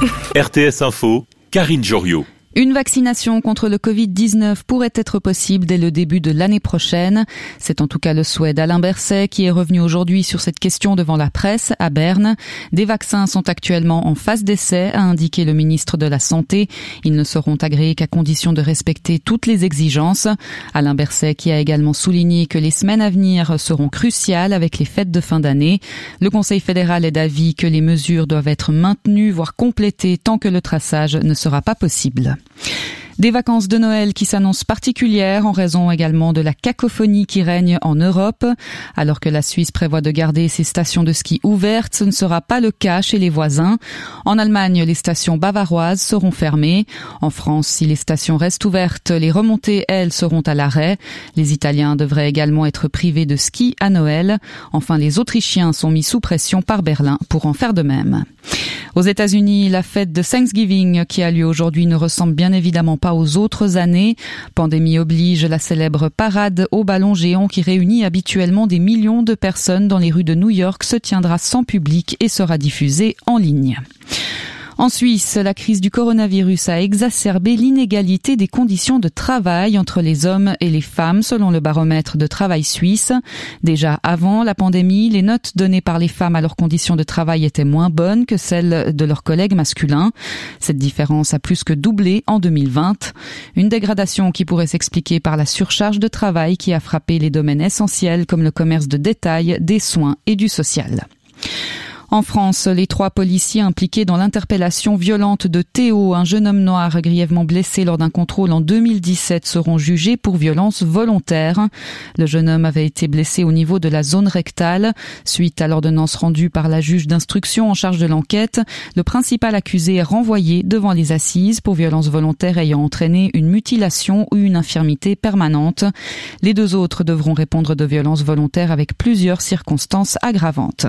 RTS Info, Karine Joriot. Une vaccination contre le Covid-19 pourrait être possible dès le début de l'année prochaine. C'est en tout cas le souhait d'Alain Berset qui est revenu aujourd'hui sur cette question devant la presse à Berne. Des vaccins sont actuellement en phase d'essai, a indiqué le ministre de la Santé. Ils ne seront agréés qu'à condition de respecter toutes les exigences. Alain Berset qui a également souligné que les semaines à venir seront cruciales avec les fêtes de fin d'année. Le Conseil fédéral est d'avis que les mesures doivent être maintenues, voire complétées tant que le traçage ne sera pas possible. Des vacances de Noël qui s'annoncent particulières en raison également de la cacophonie qui règne en Europe. Alors que la Suisse prévoit de garder ses stations de ski ouvertes, ce ne sera pas le cas chez les voisins. En Allemagne, les stations bavaroises seront fermées. En France, si les stations restent ouvertes, les remontées, elles, seront à l'arrêt. Les Italiens devraient également être privés de ski à Noël. Enfin, les Autrichiens sont mis sous pression par Berlin pour en faire de même. Aux États-Unis, la fête de Thanksgiving qui a lieu aujourd'hui ne ressemble bien évidemment pas aux autres années. Pandémie oblige, la célèbre parade au ballon géant qui réunit habituellement des millions de personnes dans les rues de New York se tiendra sans public et sera diffusée en ligne. En Suisse, la crise du coronavirus a exacerbé l'inégalité des conditions de travail entre les hommes et les femmes selon le baromètre de travail suisse. Déjà avant la pandémie, les notes données par les femmes à leurs conditions de travail étaient moins bonnes que celles de leurs collègues masculins. Cette différence a plus que doublé en 2020. Une dégradation qui pourrait s'expliquer par la surcharge de travail qui a frappé les domaines essentiels comme le commerce de détail, des soins et du social. En France, les 3 policiers impliqués dans l'interpellation violente de Théo, un jeune homme noir grièvement blessé lors d'un contrôle en 2017, seront jugés pour violence volontaire. Le jeune homme avait été blessé au niveau de la zone rectale. Suite à l'ordonnance rendue par la juge d'instruction en charge de l'enquête, le principal accusé est renvoyé devant les assises pour violence volontaire ayant entraîné une mutilation ou une infirmité permanente. Les 2 autres devront répondre de violence volontaire avec plusieurs circonstances aggravantes.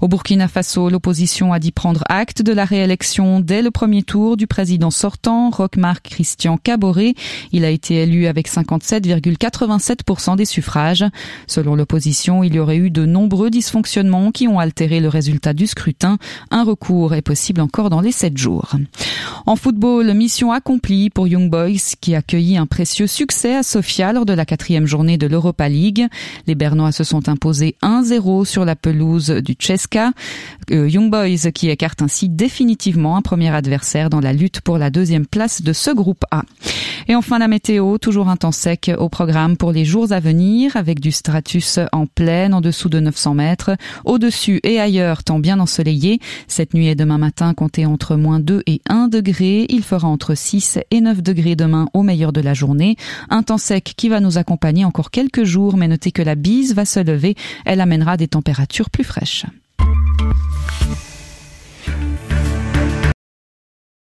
Au Burkina Faso, l'opposition a dit prendre acte de la réélection dès le premier tour du président sortant, Roch-Marc Christian Kaboré. Il a été élu avec 57,87% des suffrages. Selon l'opposition, il y aurait eu de nombreux dysfonctionnements qui ont altéré le résultat du scrutin. Un recours est possible encore dans les 7 jours. En football, mission accomplie pour Young Boys qui accueillit un précieux succès à Sofia lors de la 4e journée de l'Europa League. Les Bernois se sont imposés 1-0 sur la pelouse du CSKA. Young Boys qui écarte ainsi définitivement un premier adversaire dans la lutte pour la 2e place de ce groupe A. Et enfin la météo, toujours un temps sec au programme pour les jours à venir avec du stratus en plaine en dessous de 900 mètres. Au-dessus et ailleurs, temps bien ensoleillé. Cette nuit et demain matin, comptez entre -2 et 1 degré. Il fera entre 6 et 9 degrés demain au meilleur de la journée. Un temps sec qui va nous accompagner encore quelques jours, mais notez que la bise va se lever. Elle amènera des températures plus fraîches.